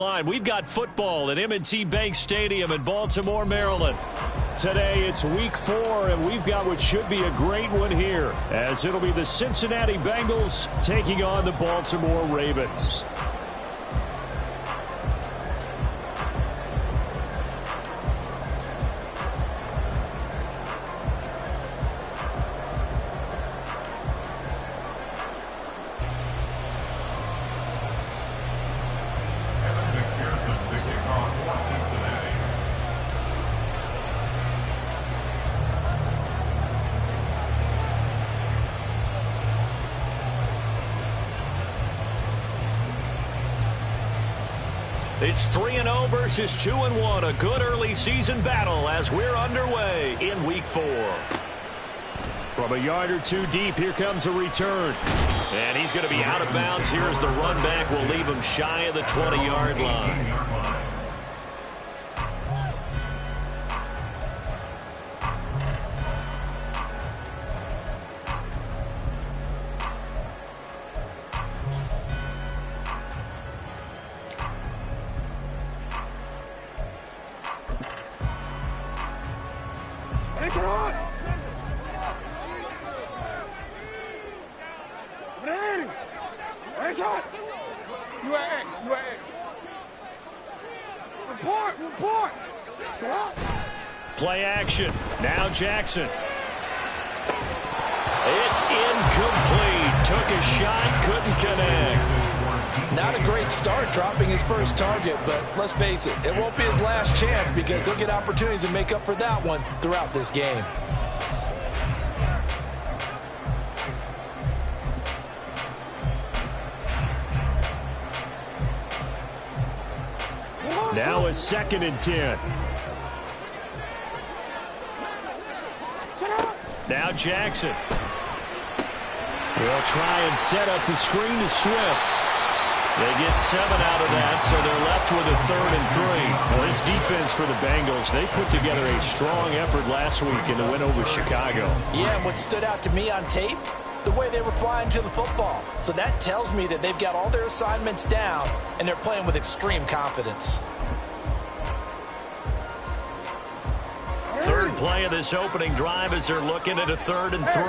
We've got football at M&T Bank Stadium in Baltimore, Maryland. Today it's week 4, and we've got what should be a great one here, as it'll be the Cincinnati Bengals taking on the Baltimore Ravens. It's 3-0 versus 2-1, a good early season battle as we're underway in week 4. From a yard or two deep, here comes a return. And he's going to be out of bounds here as the run back will leave him shy of the 20-yard line. Play action. Now Jackson. It's incomplete. Took a shot, couldn't connect. Not a great start dropping his first target, but let's face it, it won't be his last chance because he'll get opportunities to make up for that one throughout this game. Now a 2nd and 10. Now Jackson. They'll try and set up the screen to Swift. They get 7 out of that, so they're left with a 3rd and 3. Well, this defense for the Bengals, they put together a strong effort last week in the win over Chicago. Yeah, and what stood out to me on tape, the way they were flying to the football. So that tells me that they've got all their assignments down, and they're playing with extreme confidence. Third play of this opening drive as they're looking at a 3rd and 3.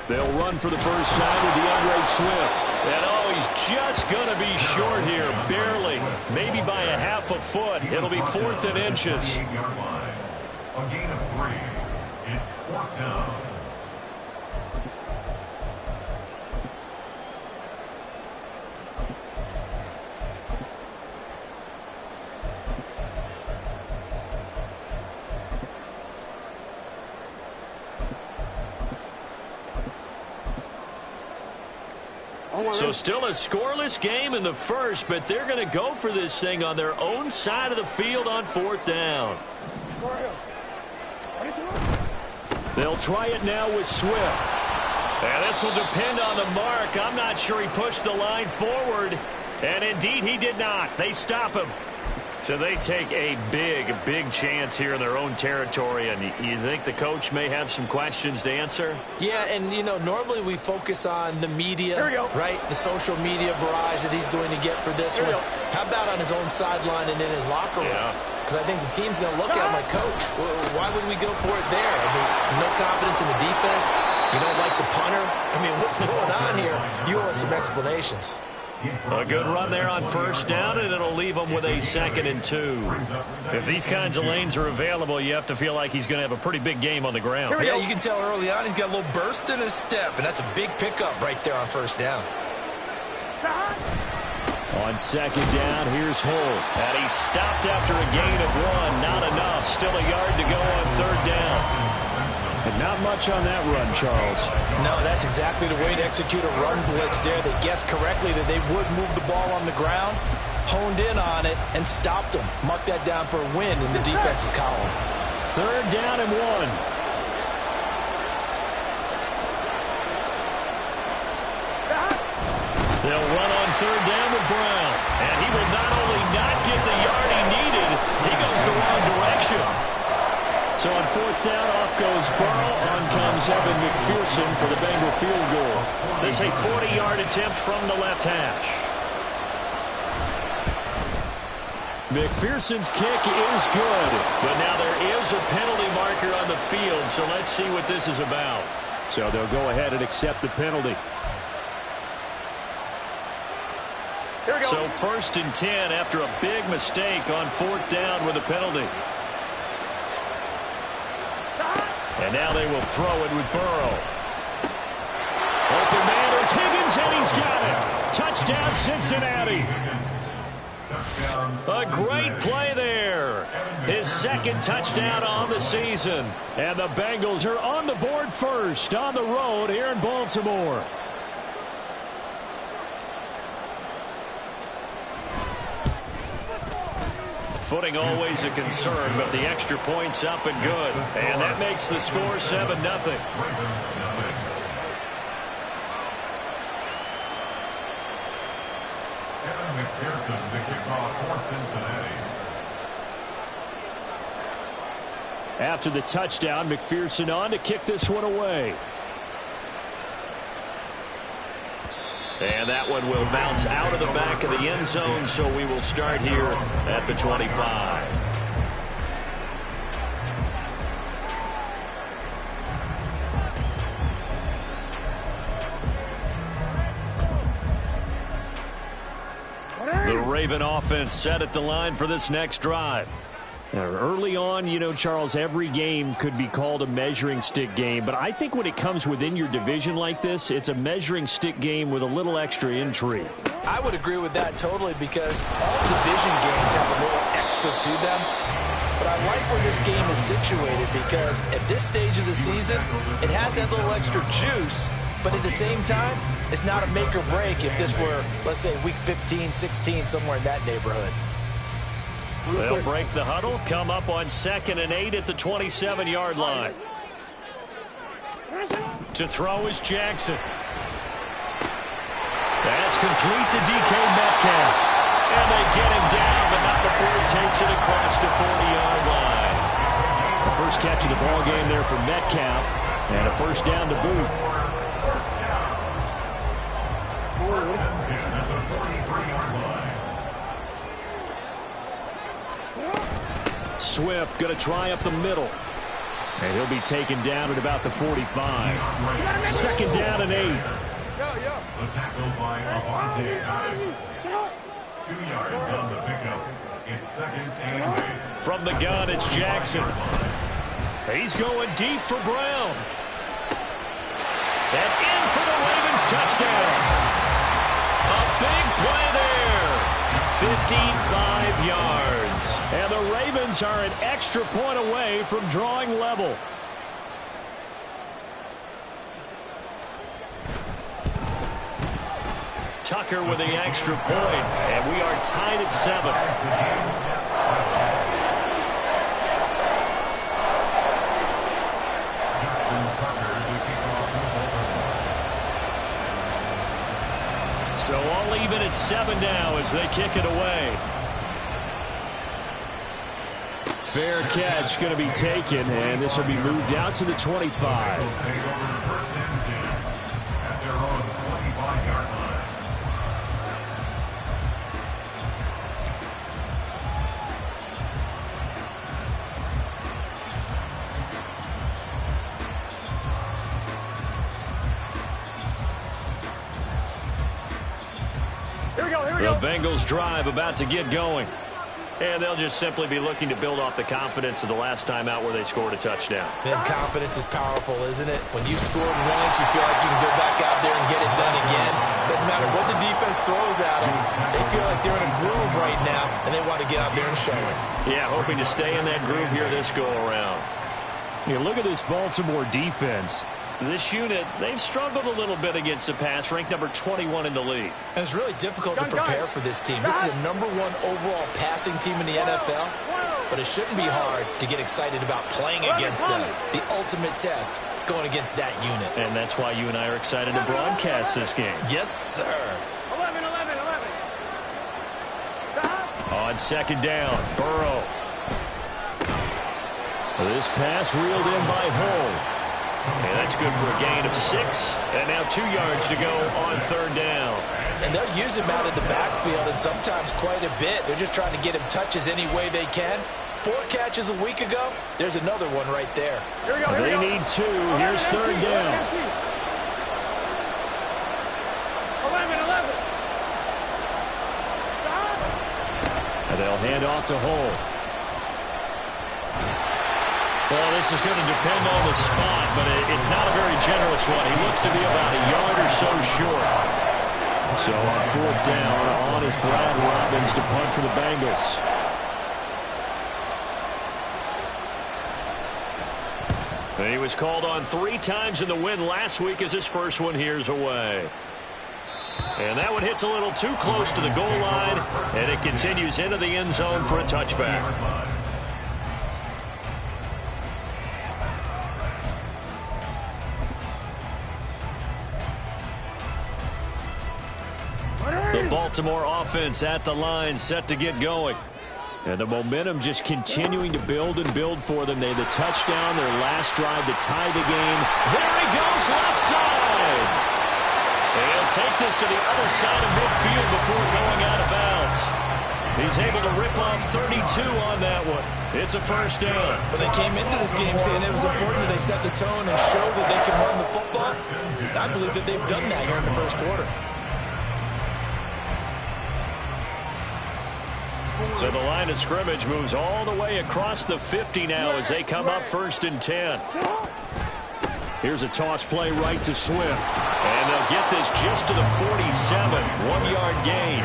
They'll run for the first time with DeAndre Swift. And oh, he's just going to be short here, barely. Maybe by a half a foot. It'll be 4th and inches. A gain of 3. It's 4th down. So still a scoreless game in the first, but they're going to go for this thing on their own side of the field on 4th down. They'll try it now with Swift. And this will depend on the mark. I'm not sure he pushed the line forward. And indeed he did not. They stop him. So they take a big chance here in their own territory. And you think the coach may have some questions to answer? Yeah, and, you know, normally we focus on the media, right? The social media barrage that he's going to get for this one. How about on his own sideline and in his locker room? Because I think the team's going to look at him like, Coach, why would we go for it there? I mean, no confidence in the defense. You don't like the punter. I mean, what's going on here? You owe us some explanations. A good run there on 1st down, and it'll leave him with a 2nd and 2. If these kinds of lanes are available, you have to feel like he's going to have a pretty big game on the ground. Yeah, you can tell early on he's got a little burst in his step, and that's a big pickup right there on 1st down. On 2nd down, here's Hull. And he's stopped after a gain of 1. Not enough. Still a yard to go on 3rd down. And not much on that run, Charles. No, that's exactly the way to execute a run blitz there. They guessed correctly that they would move the ball on the ground, honed in on it, and stopped them. Mark that down for a win in the defense's column. 3rd down and 1. They'll run on 3rd down with Brown. And he will not only not get the yard he needed, he goes the wrong direction. So on fourth down, off goes Burrow. On comes Evan McPherson for the Bengal field goal. This is a 40-yard attempt from the left hash. McPherson's kick is good. But now there is a penalty marker on the field, so let's see what this is about. So they'll go ahead and accept the penalty. So 1st and 10 after a big mistake on fourth down with a penalty. And now they will throw it with Burrow. Open man is Higgins, and he's got it. Touchdown, Cincinnati. A great play there. His 2nd touchdown on the season. And the Bengals are on the board first on the road here in Baltimore. Footing always a concern, but the extra point's up and good. And that makes the score 7-0. McPherson, the kickoff for Cincinnati. After the touchdown, McPherson on to kick this one away. And that one will bounce out of the back of the end zone, so we will start here at the 25. The Raven offense set at the line for this next drive. Now, early on, you know, Charles, every game could be called a measuring stick game, but I think when it comes within your division like this, it's a measuring stick game with a little extra intrigue. I would agree with that totally, because all division games have a little extra to them. But I like where this game is situated, because at this stage of the season, it has that little extra juice, but at the same time, it's not a make or break if this were, let's say, week 15, 16, somewhere in that neighborhood. They'll break the huddle, come up on 2nd and 8 at the 27-yard line. To throw is Jackson. That's complete to DK Metcalf. And they get him down, but not before he takes it across the 40-yard line. The first catch of the ball game there for Metcalf, and a first down to boot. Swift going to try up the middle. And he'll be taken down at about the 45. 2nd down and 8. The tackle by Avante Adams. 2 yards on the pickup. It's 2nd and 8. From the gun, it's Jackson. He's going deep for Brown. And in for the Ravens touchdown. A big play there. 55 yards. And the Ravens are an extra point away from drawing level. Tucker with the extra point, and we are tied at 7. So all even at 7 now as they kick it away. Fair catch going to be taken, and this will be moved out to the 25. The Bengals drive about to get going. And they'll just simply be looking to build off the confidence of the last time out where they scored a touchdown. Man, confidence is powerful, isn't it? When you scored once, you feel like you can go back out there and get it done again. Doesn't matter what the defense throws at them. They feel like they're in a groove right now, and they want to get out there and show it. Yeah, hoping to stay in that groove here this go-around. You look at this Baltimore defense. This unit, they've struggled a little bit against the pass, ranked number 21 in the league. And it's really difficult to prepare for this team. This is the #1 overall passing team in the NFL, but it shouldn't be hard to get excited about playing against them. The ultimate test going against that unit. And that's why you and I are excited to broadcast this game. Yes, sir. 11. On 2nd down, Burrow. This pass reeled in by Hull. And that's good for a gain of 6. And now 2 yards to go on third down. And they'll use him out in the backfield, and sometimes quite a bit. They're just trying to get him touches any way they can. 4 catches a week ago. There's another one right there. They need 2. Here's third down. 11. And they'll hand off to Hull. Well, this is going to depend on the spot, but it's not a very generous one. He looks to be about a yard or so short. So on fourth down, on is Brad Robbins to punt for the Bengals. And he was called on 3 times in the win last week as his first one here's away. And that one hits a little too close to the goal line, and it continues into the end zone for a touchback. The Baltimore offense at the line, set to get going. And the momentum just continuing to build and build for them. They had the touchdown, their last drive to tie the game. There he goes, left side. And he'll take this to the other side of midfield before going out of bounds. He's able to rip off 32 on that one. It's a first down. But they came into this game saying it was important that they set the tone and show that they can run the football. And I believe that they've done that here in the first quarter. So the line of scrimmage moves all the way across the 50 now as they come up 1st and 10. Here's a toss play right to Swift. And they'll get this just to the 47. 1-yard gain.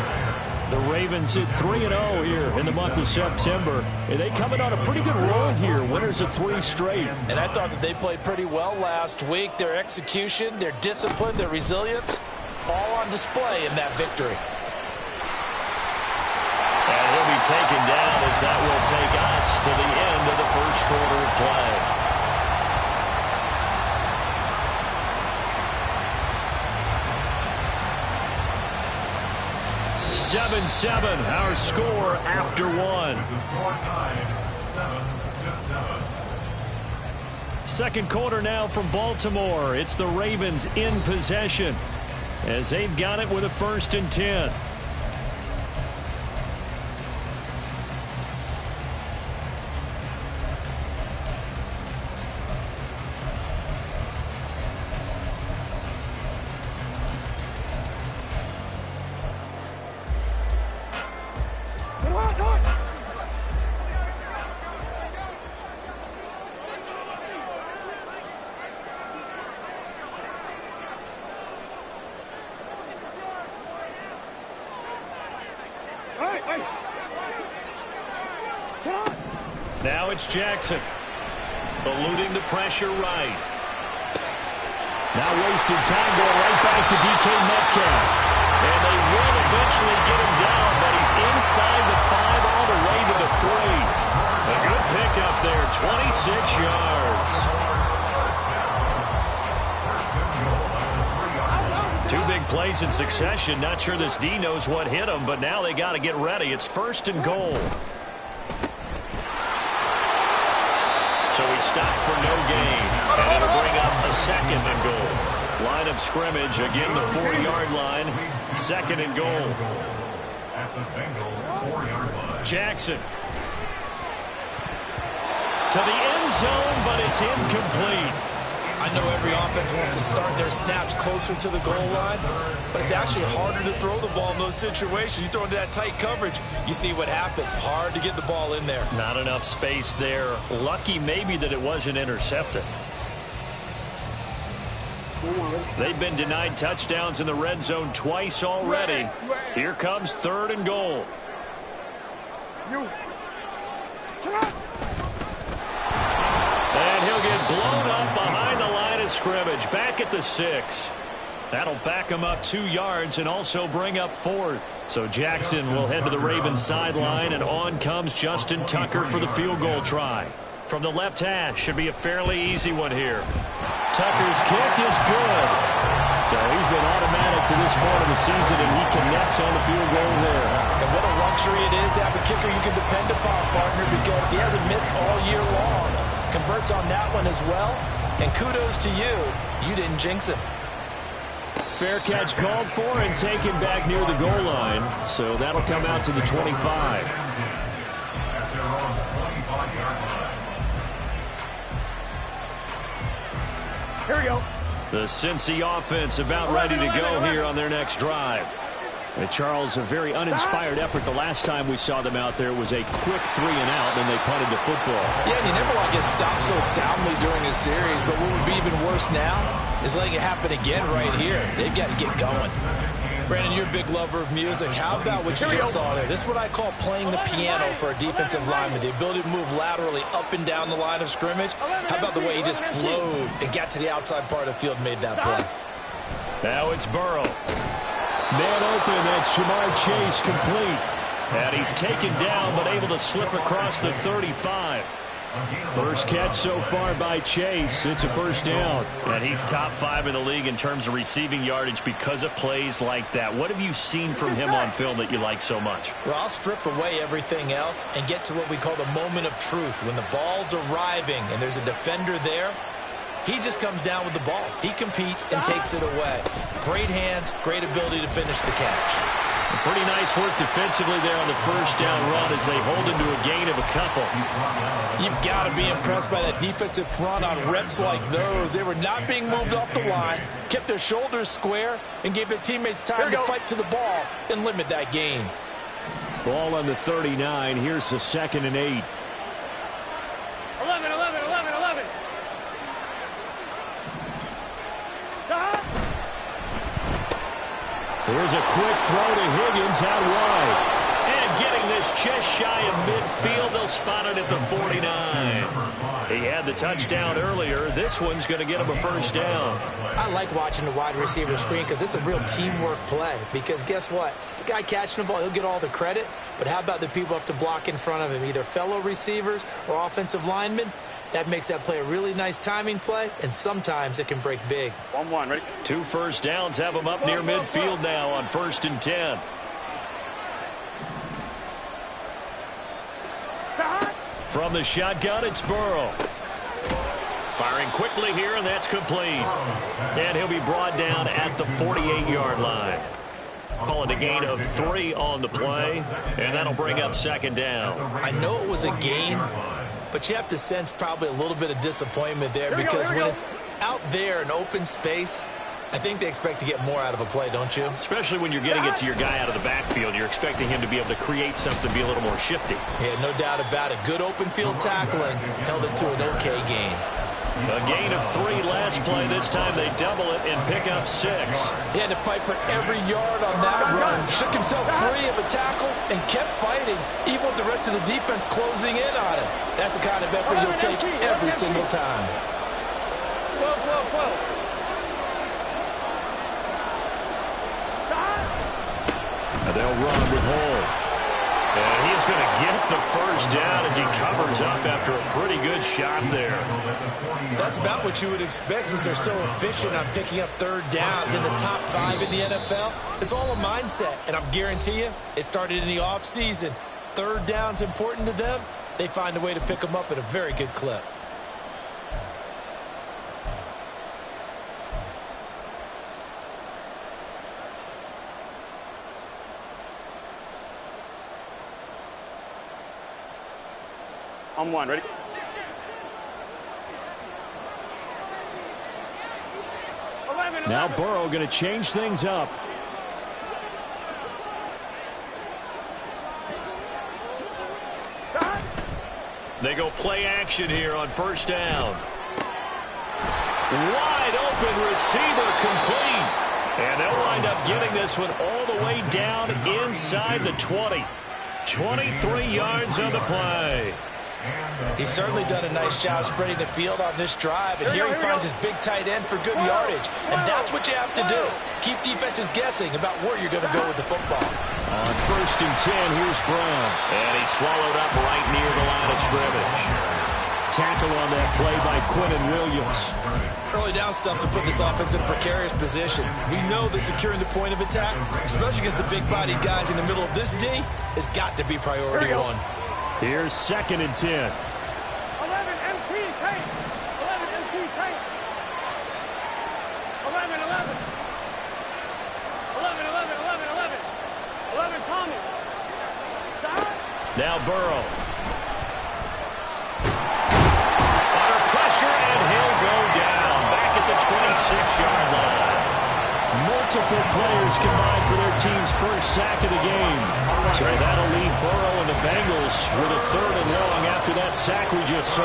The Ravens hit 3-0 here in the month of September. And they coming on a pretty good roll here. Winners of 3 straight. And I thought that they played pretty well last week. Their execution, their discipline, their resilience, all on display in that victory. And he'll be taken down as that will take us to the end of the first quarter of play. (7-7) our score after 1. The score tied 7-7. Second quarter now from Baltimore. It's the Ravens in possession as they've got it with a 1st and 10. Now it's Jackson. Eluding the pressure right. Now wasted time going right back to DK Metcalf. And they will eventually get him down, but he's inside the 5 all the way to the 3. A good pickup there, 26 yards. 2 big plays in succession. Not sure this D knows what hit him, but now they got to get ready. It's 1st and goal. So he stopped for no gain, and it'll bring up a 2nd and goal. Line of scrimmage, again the 4-yard line, 2nd and goal. At the Bengals 4-yard line. Jackson. To the end zone, but it's incomplete. I know every offense wants to start their snaps closer to the goal line, but it's actually harder to throw the ball in those situations. You throw into that tight coverage, you see what happens. Hard to get the ball in there. Not enough space there. Lucky maybe that it wasn't intercepted. They've been denied touchdowns in the red zone twice already. Here comes 3rd and goal. And he'll get blown up behind the line of scrimmage. Back at the 6. That'll back him up 2 yards and also bring up 4th. So Jackson will head to the Ravens sideline, and on comes Justin Tucker for the field goal try. From the left hash, should be a fairly easy one here. Tucker's kick is good. So he's been automatic to this point of the season, and he connects on the field goal there. And what a luxury it is to have a kicker you can depend upon, partner, because he hasn't missed all year long. Converts on that one as well. And kudos to you. You didn't jinx him. Fair catch called for and taken back near the goal line. So that'll come out to the 25. Here we go. The Cincy offense about ready to go here on their next drive. And Charles, a very uninspired effort. The last time we saw them out there was a quick 3-and-out, and they punted the football. Yeah, and you never want to get stopped so soundly during a series, but what would be even worse now is letting it happen again right here. They've got to get going. Brandon, you're a big lover of music. How about what you just saw there? This is what I call playing the piano for a defensive lineman. The ability to move laterally up and down the line of scrimmage. How about the way he just flowed and got to the outside part of the field and made that play? Now it's Burrow. Man open, that's Jamar Chase complete. And he's taken down, but able to slip across the 35. First catch so far by Chase. It's a first down. And he's top 5 in the league in terms of receiving yardage because of plays like that. What have you seen from him on film that you like so much? Well, I'll strip away everything else and get to what we call the moment of truth. When the ball's arriving and there's a defender there, he just comes down with the ball. He competes and takes it away. Great hands, great ability to finish the catch. Pretty nice work defensively there on the first down run as they hold him to a gain of a couple. You've got to be impressed by that defensive front on reps like those. They were not being moved off the line, kept their shoulders square, and gave their teammates time to fight to the ball and limit that gain. Ball on the 39. Here's the 2nd and 8. 11, 11, 11, 11. Here's a quick throw to Higgins out wide. And getting this just shy of midfield, they'll spot it at the 49. He had the touchdown earlier. This one's going to get him a first down. I like watching the wide receiver screen because it's a real teamwork play. Because guess what? The guy catching the ball, he'll get all the credit. But how about the people have to block in front of him, either fellow receivers or offensive linemen? That makes that play a really nice timing play, and sometimes it can break big. 1-1, ready? 2 first downs have him up near midfield now on 1st and 10. From the shotgun, it's Burrow. Firing quickly here, and that's complete. And he'll be brought down at the 48-yard line. Call it a gain of 3 on the play, and that'll bring up 2nd down. I know it was a gain, but you have to sense probably a little bit of disappointment there because when it's out there in open space, I think they expect to get more out of a play, don't you? Especially when you're getting it to your guy out of the backfield. You're expecting him to be able to create something, be a little more shifty. Yeah, no doubt about it. Good open field tackling. Held it to an okay gain. A gain of 3 last play. This time they double it and pick up 6. He had to fight for every yard on that run. Shook himself free of a tackle and kept fighting, even with the rest of the defense closing in on him. That's the kind of effort he'll take every single time. 12. And they'll run with Hall. And he's going to get the first down as he covers up after a pretty good shot there. That's about what you would expect since they're so efficient on picking up 3rd downs in the top 5 in the NFL. It's all a mindset, and I guarantee you it started in the offseason. 3rd down's important to them. They find a way to pick them up at a very good clip. On 1, ready? Now Burrow going to change things up. They go play action here on 1st down. Wide open receiver complete. And they'll wind up getting this one all the way down inside the 20. 23 yards on the play. He's certainly done a nice job spreading the field on this drive, and here he finds his big tight end for good yardage. And that's what you have to do. Keep defenses guessing about where you're going to go with the football. On 1st and 10, here's Brown. And he's swallowed up right near the line of scrimmage. Tackle on that play by Quinnen Williams. Early down stuff to put this offense in a precarious position. We know that securing the point of attack, especially against the big-bodied guys in the middle of this D, has got to be priority 1. Here's 2nd and 10. 11, MT, Now Burrow. Under pressure, and he'll go down. Back at the 26-yard line. Multiple players combined for their team's first sack of the game. So that'll leave Burrow and the Bengals with a 3rd and long after that sack we just saw.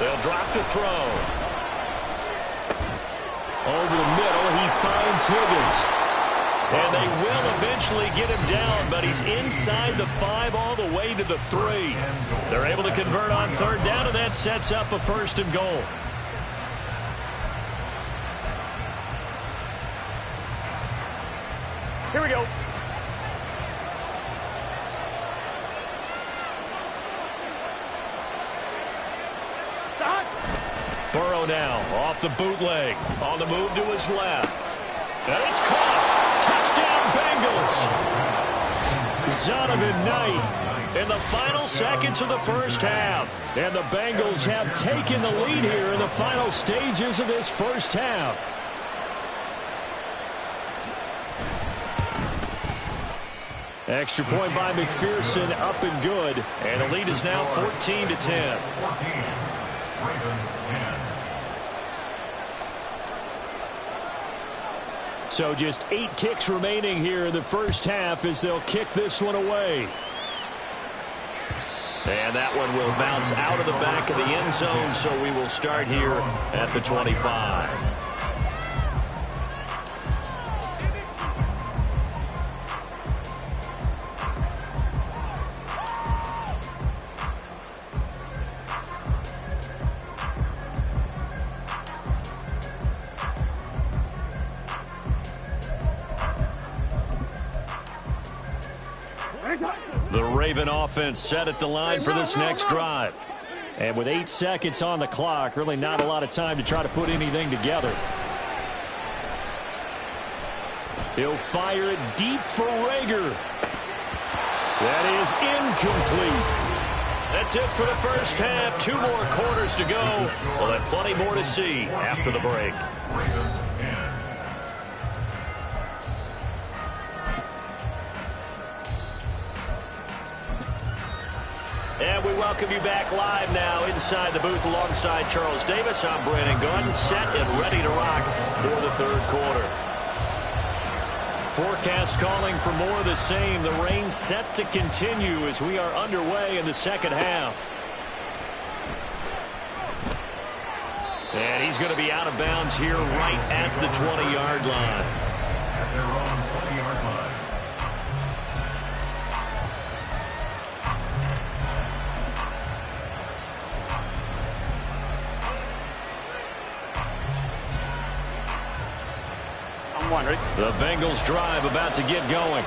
They'll drop to throw. Over the middle, he finds Higgins. And they will eventually get him down, but he's inside the 5 all the way to the 3. They're able to convert on 3rd down, and that sets up a 1st and goal. Here we go. Stop. Burrow now off the bootleg. On the move to his left. And it's caught. Touchdown, Bengals. Zonovan Knight in the final seconds of the first half. And the Bengals have taken the lead here in the final stages of this first half. Extra point by McPherson, up and good. And the lead is now 14-10. 14. Ravens 10. So just 8 ticks remaining here in the first half as they'll kick this one away. And that one will bounce out of the back of the end zone, so we will start here at the 25. The Raven offense set at the line for this next drive. And with 8 seconds on the clock, really not a lot of time to try to put anything together. He'll fire it deep for Rager. That is incomplete. That's it for the first half. 2 more quarters to go. We'll have plenty more to see after the break. Ravens 10. And we welcome you back live now inside the booth alongside Charles Davis. I'm Brandon Gunn, set and ready to rock for the 3rd quarter. Forecast calling for more of the same. The rain set to continue as we are underway in the second half. And he's going to be out of bounds here right at the 20-yard line. At their own 20-yard line. The Bengals drive about to get going.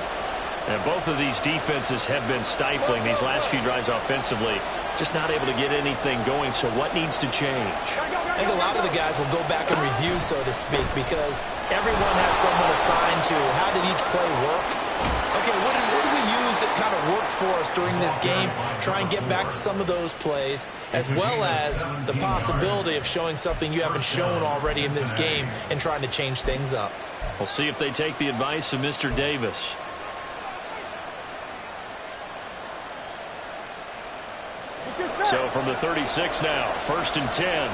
And both of these defenses have been stifling these last few drives offensively. Just not able to get anything going, so what needs to change? I think a lot of the guys will go back and review, so to speak, because everyone has someone assigned to how did each play work. Okay, what did we use that kind of worked for us during this game? Try and get back to some of those plays, as well as the possibility of showing something you haven't shown already in this game and trying to change things up. We'll see if they take the advice of Mr. Davis. So from the 36 now, 1st and 10.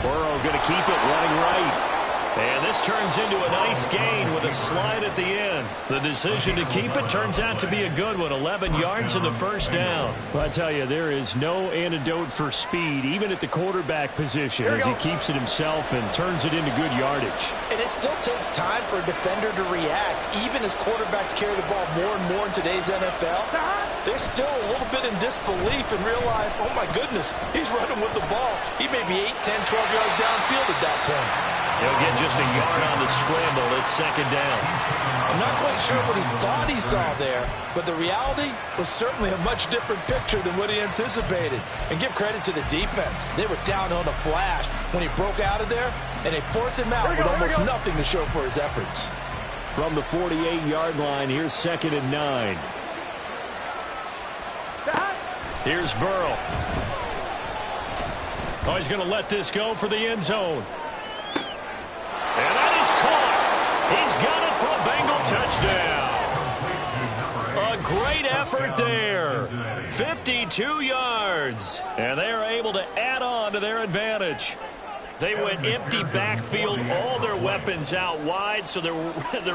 Burrow going to keep it running right. And this turns into a nice gain with a slide at the end. The decision to keep it turns out to be a good one. 11 yards in the first down. Well, I tell you, there is no antidote for speed, even at the quarterback position, as he keeps it himself and turns it into good yardage. And it still takes time for a defender to react. Even as quarterbacks carry the ball more and more in today's NFL, they're still a little bit in disbelief and realize, oh my goodness, he's running with the ball. He may be 8, 10, 12 yards downfield at that point. He'll get just a yard on the scramble. It's 2nd down. I'm not quite sure what he thought he saw there, but the reality was certainly a much different picture than what he anticipated. And give credit to the defense. They were down on a flash when he broke out of there, and they forced him out with almost nothing to show for his efforts. From the 48-yard line, here's 2nd and 9. Here's Burrow. Oh, he's going to let this go for the end zone. And that is caught. He's got it for a Bengal touchdown. A great effort there. 52 yards. And they are able to add on to their advantage. They went empty backfield, all their weapons out wide, so there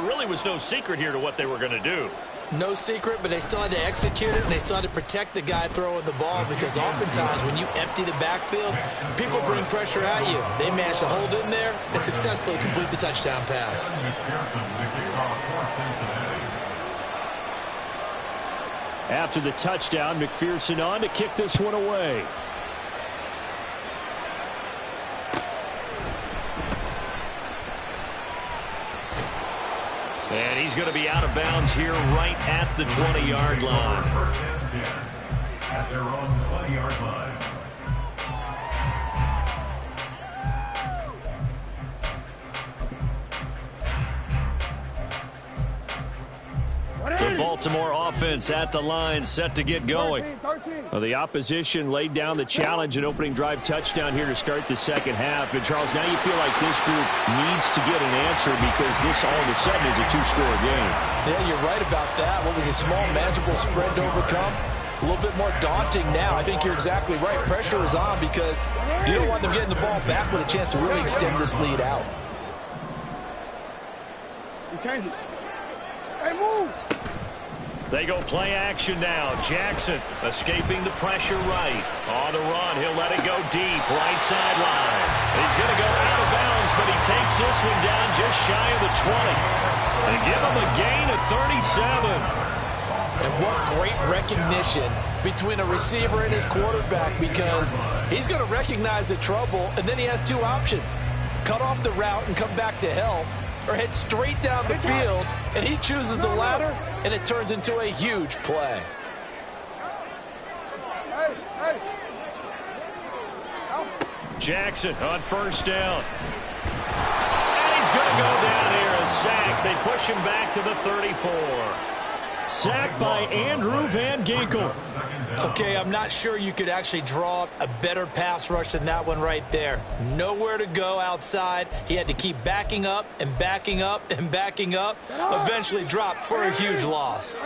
really was no secret here to what they were going to do. No secret, but they still had to execute it, and they still had to protect the guy throwing the ball, because oftentimes when you empty the backfield, people bring pressure at you. They managed to hold in there and successfully complete the touchdown pass. After the touchdown, McPherson on to kick this one away. And he's going to be out of bounds here right at the 20-yard line. First and 10 at their own 20-yard line. The Baltimore offense at the line, set to get going. Well, the opposition laid down the challenge and opening drive touchdown here to start the second half. And, Charles, now you feel like this group needs to get an answer, because this all of a sudden is a two-score game. Yeah, you're right about that. What was a small, manageable spread to overcome? A little bit more daunting now. I think you're exactly right. Pressure is on, because you don't want them getting the ball back with a chance to really extend this lead out. Change it. Hey, move! They go play action now. Jackson escaping the pressure right. On the run, he'll let it go deep, right sideline. He's going to go out of bounds, but he takes this one down just shy of the 20. They give him a gain of 37. And what great recognition between a receiver and his quarterback, because he's going to recognize the trouble, and then he has two options. Cut off the route and come back to help, or head straight down the field, and he chooses the latter, and it turns into a huge play. Jackson on first down. And he's going to go down here, a sack. They push him back to the 34. Sacked by Andrew Van Ginkel. Okay, I'm not sure you could actually draw a better pass rush than that one right there. Nowhere to go outside. He had to keep backing up and backing up and backing up. Eventually dropped for a huge loss.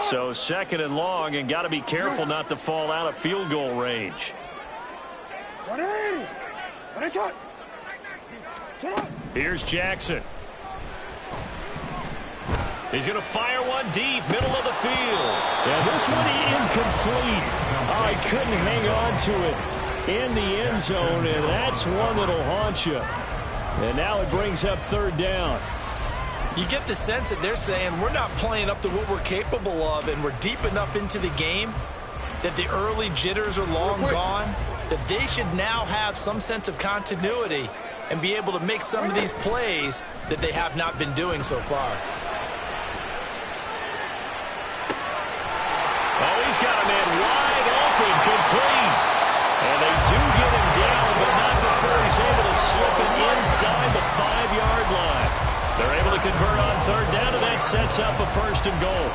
So second and long, and got to be careful not to fall out of field goal range. Here's Jackson. He's going to fire one deep, middle of the field. Yeah, this one incomplete. Oh, he couldn't hang on to it in the end zone, and that's one that'll haunt you. And now it brings up third down. You get the sense that they're saying we're not playing up to what we're capable of, and we're deep enough into the game that the early jitters are long gone, that they should now have some sense of continuity and be able to make some of these plays that they have not been doing so far. Oh, he's got a man wide open, complete. And they do get him down, but not before he's able to slip it inside the 5-yard line. They're able to convert on third down, and that sets up a first and goal.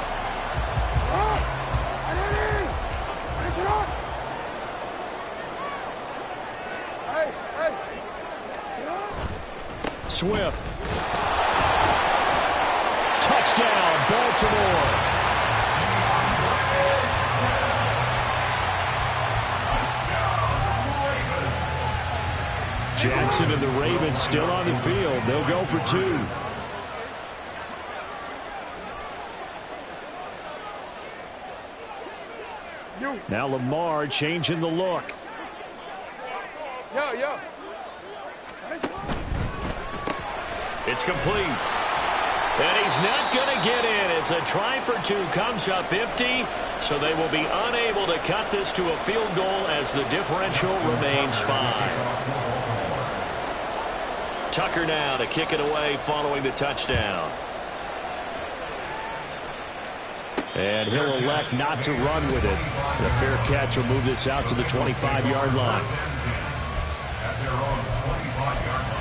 Swift. Touchdown, Baltimore. Jackson and the Ravens still on the field. They'll go for two. Now Lamar changing the look. Yo. It's complete. And he's not going to get in as a try for two comes up empty. So they will be unable to cut this to a field goal as the differential remains 5. Tucker now to kick it away following the touchdown. And he'll elect not to run with it. The fair catch will move this out to the 25-yard line. At their own 25-yard line.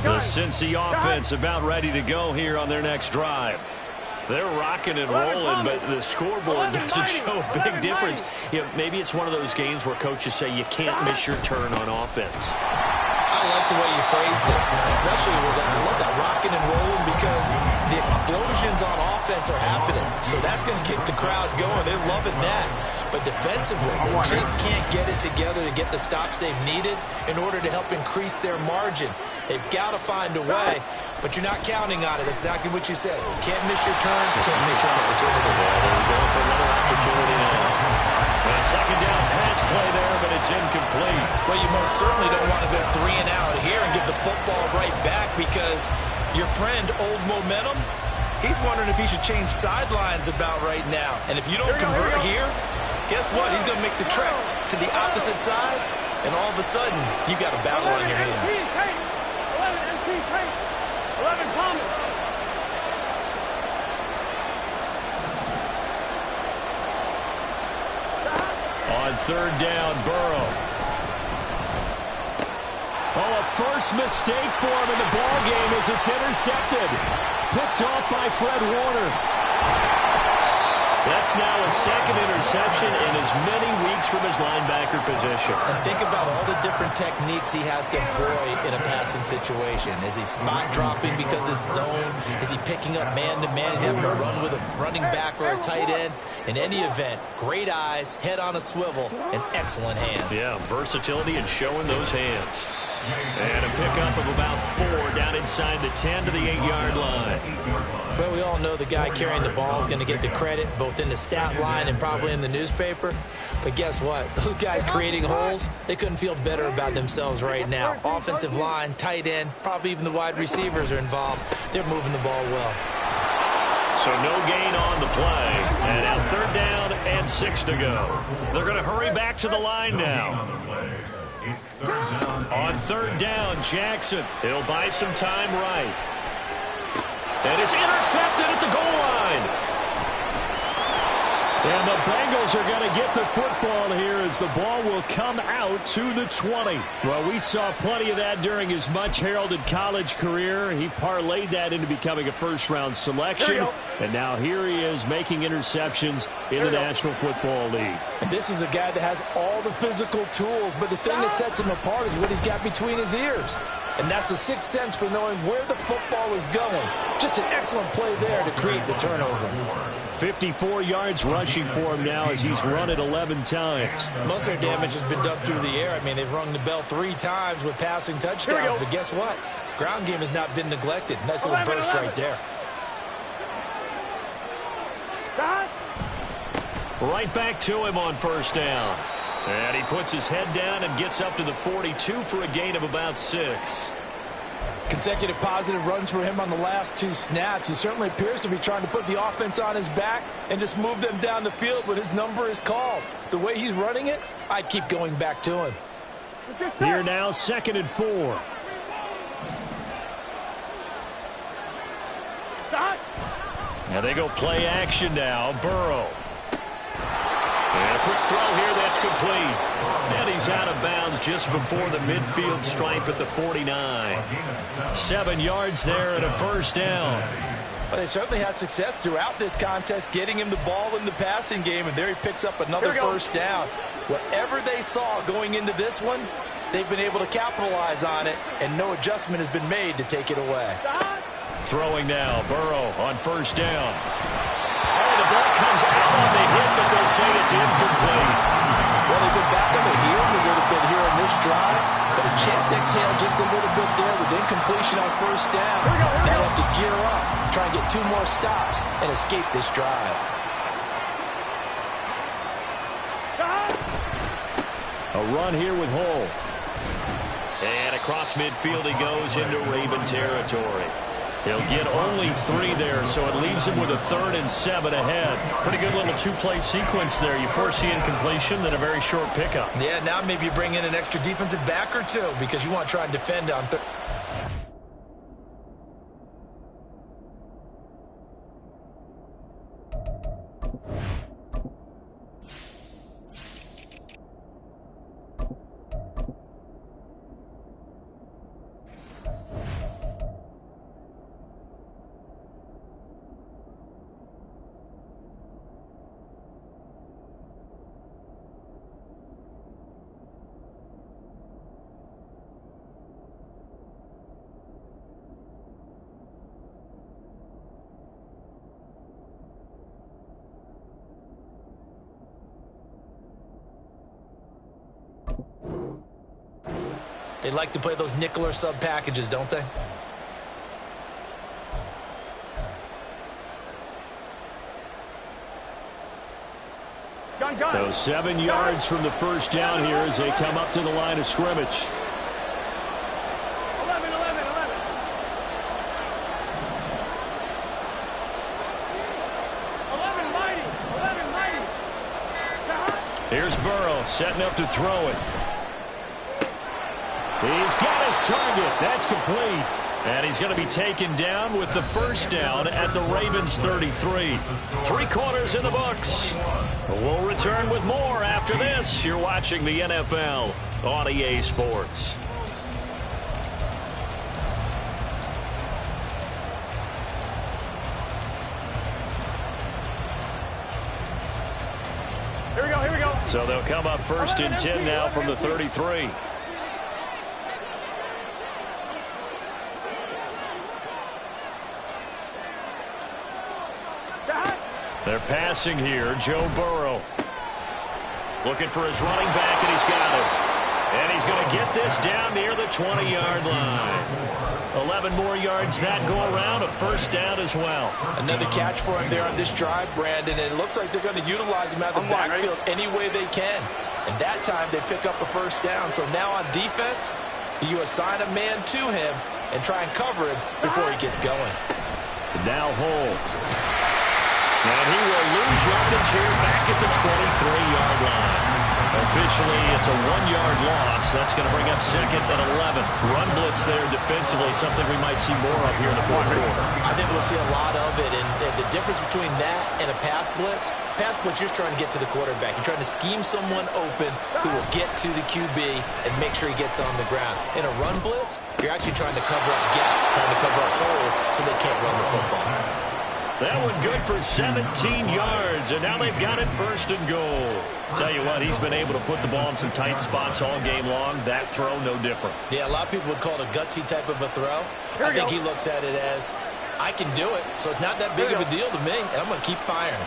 The Cincy offense about ready to go here on their next drive. They're rocking and rolling, but the scoreboard doesn't show a big difference. You know, maybe it's one of those games where coaches say you can't miss your turn on offense. I like the way you phrased it, especially with that. I love that rocking and rolling because the explosions on offense are happening. So that's going to get the crowd going. They're loving that. But defensively, they just can't get it together to get the stops they've needed in order to help increase their margin. They've got to find a way, but you're not counting on it. That's exactly what you said. You can't miss your turn. You can't miss your opportunity. They're going for another opportunity now. A second down pass play there, but it's incomplete. Well, you most certainly don't want to go 3 and out here and give the football right back because your friend, Old Momentum, he's wondering if he should change sidelines about right now. And if you don't convert here, guess what? He's going to make the trek to the opposite side, and all of a sudden, you've got a battle on your hands. 11 Thomas. On third down, Burrow. Oh, a first mistake for him in the ball game as it's intercepted. Picked off by Fred Warner. That's now a second interception in as many weeks from his linebacker position. And think about all the different techniques he has to employ in a passing situation. Is he spot dropping because it's zone? Is he picking up man-to-man? Is he having to run with a running back or a tight end? In any event, great eyes, head on a swivel, and excellent hands. Yeah, versatility and showing those hands. And a pickup of about 4 down inside the 10 to the 8-yard line. But we all know the guy carrying the ball is going to get the credit both in the stat line and probably in the newspaper. But guess what? Those guys creating holes, they couldn't feel better about themselves right now. Offensive line, tight end, probably even the wide receivers are involved. They're moving the ball well. So no gain on the play. And now third down and 6 to go. They're going to hurry back to the line now. On third down, Jackson. He'll buy some time right. And it's intercepted at the goal line. And the Bengals are going to get the football here as the ball will come out to the 20. Well, we saw plenty of that during his much-heralded college career. He parlayed that into becoming a first-round selection. And now here he is making interceptions in the National Football League. And this is a guy that has all the physical tools, but the thing that sets him apart is what he's got between his ears. And that's the sixth sense for knowing where the football is going. Just an excellent play there to create the turnover. 54 yards rushing for him now as he's run it 11 times. Most of their damage has been done through the air. I mean, they've rung the bell 3 times with passing touchdowns. But guess what? Ground game has not been neglected. Nice little burst right there. Right back to him on first down. And he puts his head down and gets up to the 42 for a gain of about 6. Consecutive positive runs for him on the last 2 snaps. He certainly appears to be trying to put the offense on his back and just move them down the field when his number is called. The way he's running it, I'd keep going back to him. Here now, 2nd and 4. Now they go play action now. Burrow. And a quick throw here, that's complete. And he's out of bounds just before the midfield stripe at the 49. 7 yards there and a first down. Well, they certainly had success throughout this contest getting him the ball in the passing game, and there he picks up another first down. Whatever they saw going into this one, they've been able to capitalize on it, and no adjustment has been made to take it away. Throwing now, Burrow on first down. Oh, the ball comes out on the hit, but they'll say it's incomplete. Well, they've been back on their heels a little bit here on this drive, but a chance to exhale just a little bit there with incompletion on first down. Now they have to gear up, try and get 2 more stops, and escape this drive. A run here with Hull. And across midfield he goes into Raven territory. He'll get only 3 there, so it leaves him with a 3rd and 7 ahead. Pretty good little 2-play sequence there. You force the incompletion, then a very short pickup. Yeah, now maybe you bring in an extra defensive back or 2 because you want to try and defend on third. They like to play those nickel or sub packages, don't they? So 7 yards from the first down here as they come up to the line of scrimmage. 11. Here's Burrow setting up to throw it. He's got his target. That's complete. And he's going to be taken down with the first down at the Ravens 33. 3 quarters in the books. We'll return with more after this. You're watching the NFL on EA Sports. Here we go. So they'll come up first and 10 now from the 33. They're passing here. Joe Burrow looking for his running back, and he's got it. And he's going to get this down near the 20-yard line. 11 more yards that go around, a first down as well. Another catch for him there on this drive, Brandon, and it looks like they're going to utilize him out of the backfield any way they can. And that time they pick up a first down. So now on defense, do you assign a man to him and try and cover him before he gets going? Now hold. And he will lose yardage here back at the 23-yard line. Officially, it's a 1-yard loss. That's going to bring up second and 11. Run blitz there defensively, something we might see more of here in the fourth quarter. I think we'll see a lot of it. And the difference between that and a pass blitz, you're just trying to get to the quarterback. You're trying to scheme someone open who will get to the QB and make sure he gets on the ground. In a run blitz, you're actually trying to cover up gaps, trying to cover up holes so they can't run the football. That one good for 17 yards, and now they've got it first and goal. Tell you what, he's been able to put the ball in some tight spots all game long. That throw, no different. Yeah, a lot of people would call it a gutsy type of a throw. I think he looks at it as, I can do it, so it's not that big of a deal to me, and I'm going to keep firing.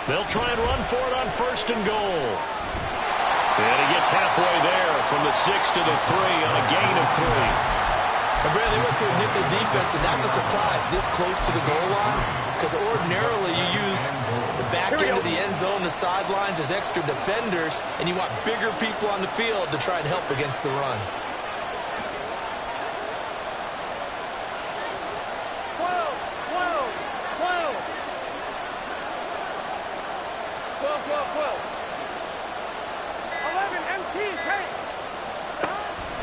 They'll try and run for it on first and goal. And he gets halfway there from the 6 to the 3 on a gain of 3. And Brandon, they went to a nickel defense, and that's a surprise this close to the goal line, because ordinarily you use the back end of the end zone, the sidelines as extra defenders, and you want bigger people on the field to try and help against the run.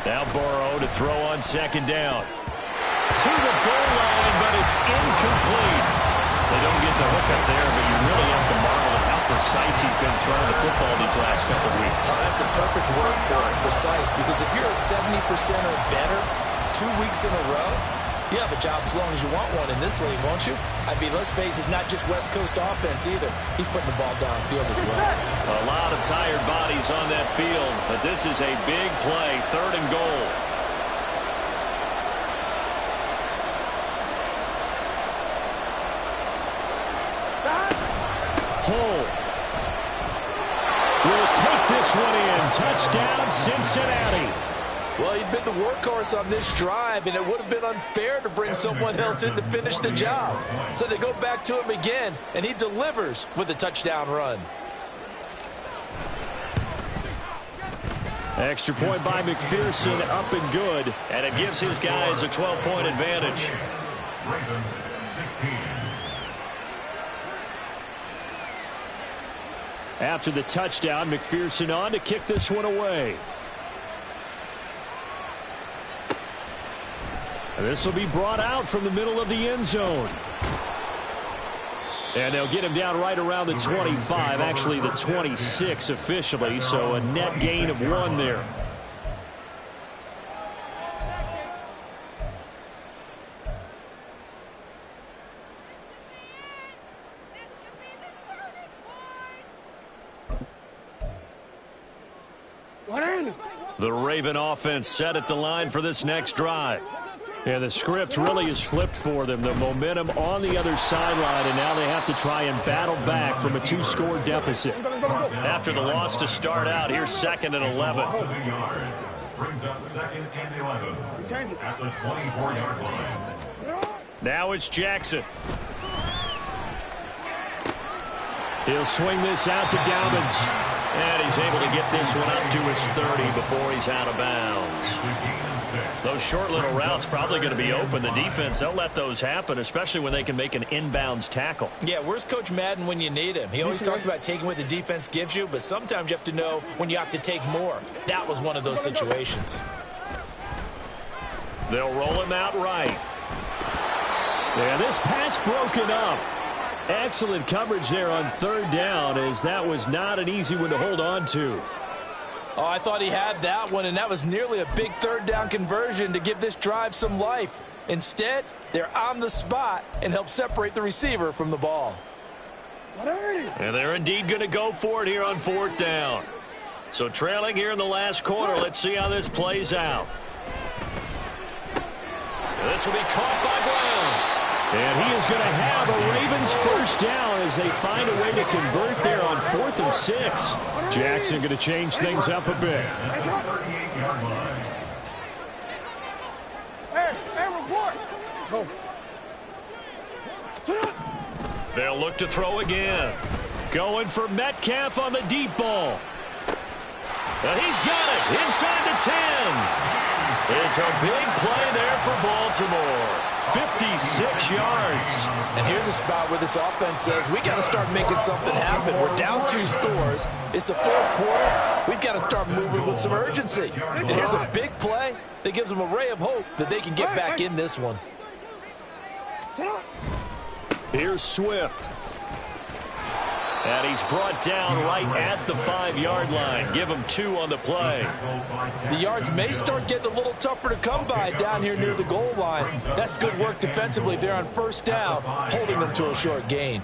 Now Burrow to throw on second down. To the goal line, but it's incomplete. They don't get the hook up there, but you really have to marvel at how precise he's been throwing the football these last couple of weeks. Oh, that's a perfect word for it, precise, because if you're at 70% or better 2 weeks in a row, you have a job as long as you want one in this league, won't you? I mean, let's face it, it's not just West Coast offense either. He's putting the ball downfield as well. A lot of tired bodies on that field, but this is a big play, third and goal. Hole will take this one in. Touchdown, Cincinnati. Well, he'd been the workhorse on this drive, and it would have been unfair to bring someone else in to finish the job. So they go back to him again, and he delivers with a touchdown run. Extra point by McPherson, up and good, and it gives his guys a 12-point advantage. Ravens 16. After the touchdown, McPherson on to kick this one away. And this will be brought out from the middle of the end zone. And they'll get him down right around the 25, actually the 26 officially, so a net gain of 1 there. What in? The Raven offense set at the line for this next drive. And the script really is flipped for them. The momentum on the other sideline, and now they have to try and battle back from a 2-score deficit. After the loss to start out, here's 2nd and 11. Brings up 2nd and 11 at the 24-yard line. Now it's Jackson. He'll swing this out to Dobbins. And he's able to get this one up to his 30 before he's out of bounds. Those short little routes probably going to be open. The defense, they'll let those happen, especially when they can make an inbounds tackle. Yeah, where's Coach Madden when you need him? He always talked about taking what the defense gives you, but sometimes you have to know when you have to take more. That was one of those situations. They'll roll him out right. And this pass broken up. Excellent coverage there on 3rd down, as that was not an easy one to hold on to. Oh, I thought he had that one, and that was nearly a big 3rd down conversion to give this drive some life. Instead, they're on the spot and help separate the receiver from the ball. And they're indeed going to go for it here on 4th down. So trailing here in the last quarter, let's see how this plays out. This will be caught by Brown. And he is going to have a Ravens first down as they find a way to convert there on 4th and 6. Jackson going to change things up a bit. They'll look to throw again. Going for Metcalf on the deep ball. And he's got it inside the 10. It's a big play there for Baltimore. 56 yards. And here's a spot where this offense says, we got to start making something happen. We're down 2 scores. It's the 4th quarter. We've got to start moving with some urgency. And here's a big play that gives them a ray of hope that they can get back in this one. Here's Swift. And he's brought down right at the 5-yard line. Give him 2 on the play. The yards may start getting a little tougher to come by down here near the goal line. That's good work defensively there on 1st down, holding them to a short gain.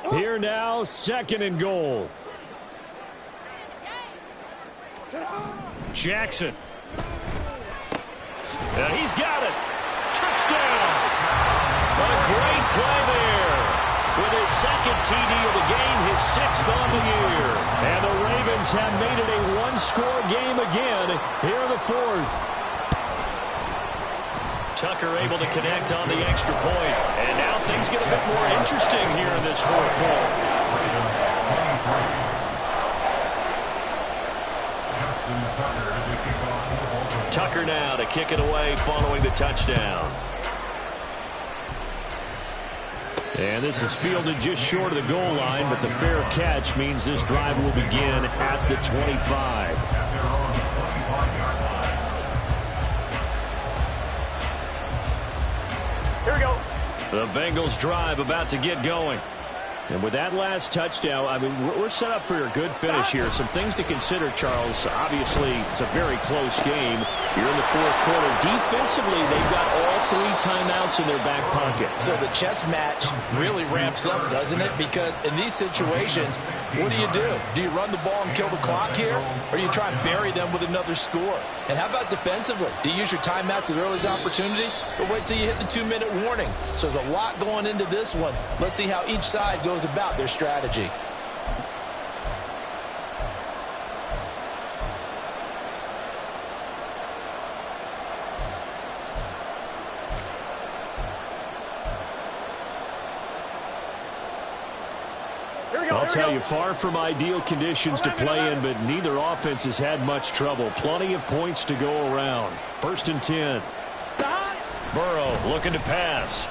Here now, 2nd and goal. Jackson. And he's got it. Touchdown. What a great play there. With his 2nd TD of the game, his 6th on the year. And the Ravens have made it a 1-score game again here in the 4th. Tucker able to connect on the extra point. And now things get a bit more interesting here in this 4th quarter. Tucker now to kick it away following the touchdown. And this is fielded just short of the goal line, but the fair catch means this drive will begin at the 25. Here we go. The Bengals drive about to get going. And with that last touchdown, I mean, we're set up for a good finish here. Some things to consider, Charles. Obviously, it's a very close game. You're in the 4th quarter. Defensively, they've got all 3 timeouts in their back pocket. So the chess match really ramps up, doesn't it? Because in these situations, what do? Do you run the ball and kill the clock here? Or do you try and bury them with another score? And how about defensively? Do you use your timeouts at earliest opportunity? Or wait till you hit the 2-minute warning? So there's a lot going into this one. Let's see how each side goes about their strategy. I'll tell you, far from ideal conditions to play in, but neither offense has had much trouble. Plenty of points to go around. 1st and 10. Burrow looking to pass.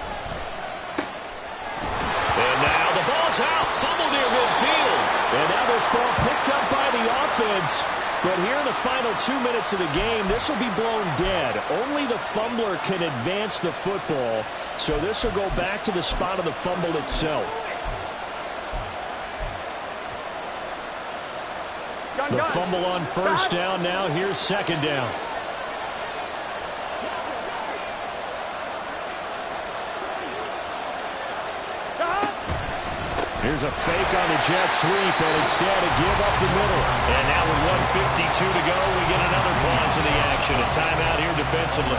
And now the ball's out. Fumble near midfield. And now this ball picked up by the offense. But here in the final 2 minutes of the game, this will be blown dead. Only the fumbler can advance the football. So this will go back to the spot of the fumble itself. The fumble on 1st down. Now here's 2nd down. Here's a fake on the jet sweep, and instead a give up the middle. And now with 1:52 to go, we get another pause in the action. A timeout here defensively.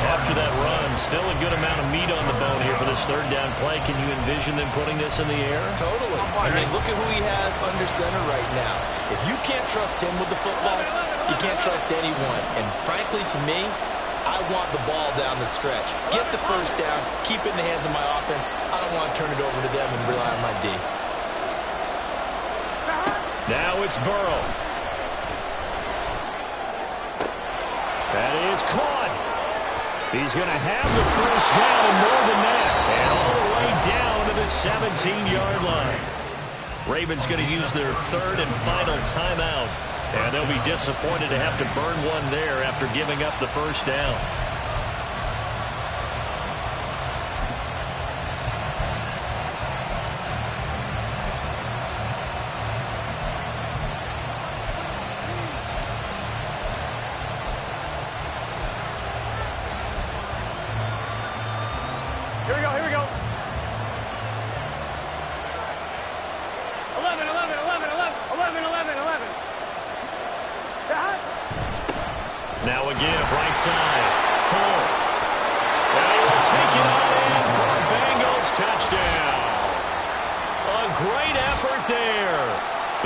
After that run, still a good amount of meat on the bone here for this third down play. Can you envision them putting this in the air? Totally. I mean, look at who he has under center right now. If you can't trust him with the football, you can't trust anyone. And frankly, to me, I want the ball down the stretch. Get the first down, keep it in the hands of my offense. I don't want to turn it over to them and rely on my D. Now it's Burrow. That is caught. He's going to have the first down and more than that. And all the way down to the 17-yard line. Ravens going to use their third and final timeout. And they'll be disappointed to have to burn one there after giving up the first down. Here we go, here we go. 11, 11, 11, 11, 11, 11, 11. Now a give, right side. Cole. And he will take it on in for a Bengals touchdown. A great effort there.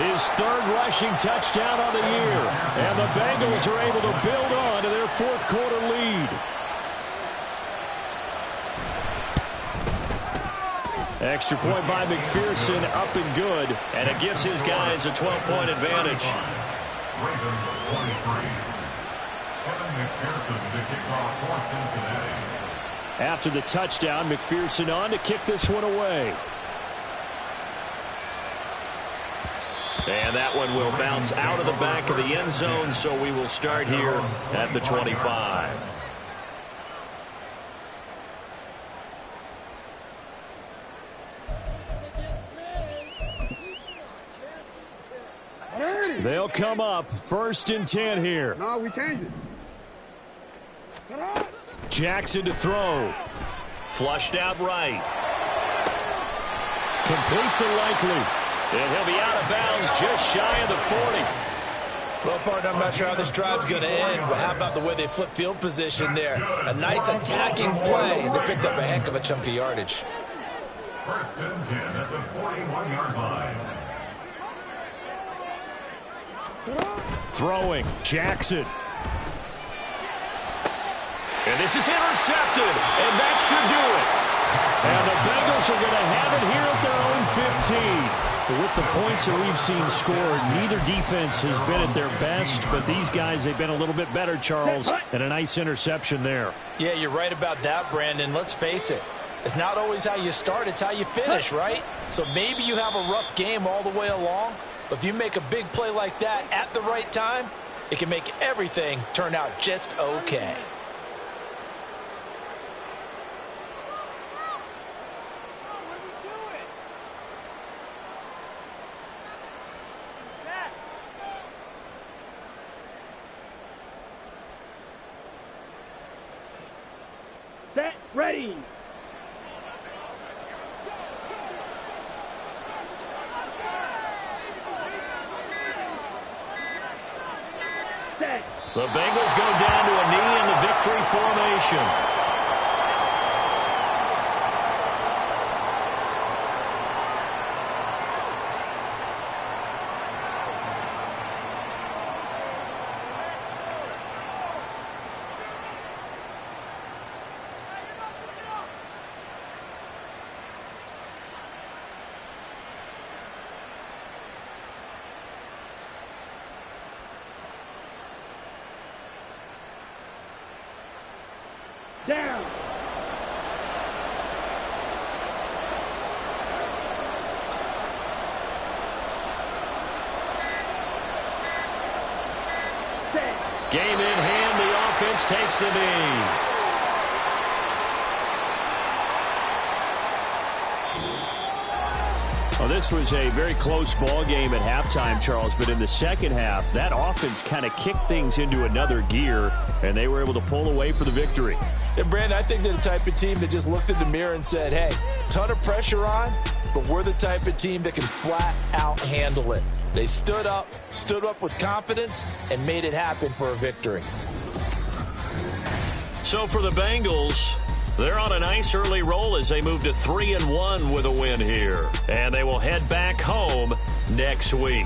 His third rushing touchdown of the year. And the Bengals are able to build on to their fourth quarter lead. Extra point by McPherson, up and good. And it gives his guys a 12-point advantage. Ravens 23. Kevin McPherson to kick off for Cincinnati. After the touchdown, McPherson on to kick this one away. And that one will bounce out of the back of the end zone, so we will start here at the 25. They'll come up 1st and 10 here. No, we changed it. Jackson to throw. Flushed out right. Complete to Likely. And he'll be out of bounds just shy of the 40. Well, partner, I'm not sure how this drive's going to end, but how about the way they flip field position there? A nice attacking play. They picked up a heck of a chunk of yardage. 1st and 10 at the 41-yard line. Throwing. Jackson. And this is intercepted. And that should do it. And the Bengals are going to have it here at their own 15. With the points that we've seen scored, neither defense has been at their best, but these guys, they've been a little bit better, Charles, and a nice interception there. Yeah, you're right about that, Brandon. Let's face it. It's not always how you start, it's how you finish, right? So maybe you have a rough game all the way along, but if you make a big play like that at the right time, it can make everything turn out just okay. Set, ready. Set. The Bengals go down to a knee in the victory formation. Down. Set. Game in hand, the offense takes the knee. Well, this was a very close ball game at halftime, Charles, but in the second half, that offense kind of kicked things into another gear, and they were able to pull away for the victory. And, Brandon, I think they're the type of team that just looked in the mirror and said, hey, ton of pressure on, but we're the type of team that can flat out handle it. They stood up with confidence, and made it happen for a victory. So for the Bengals, they're on a nice early roll as they move to 3-1 with a win here. And they will head back home next week.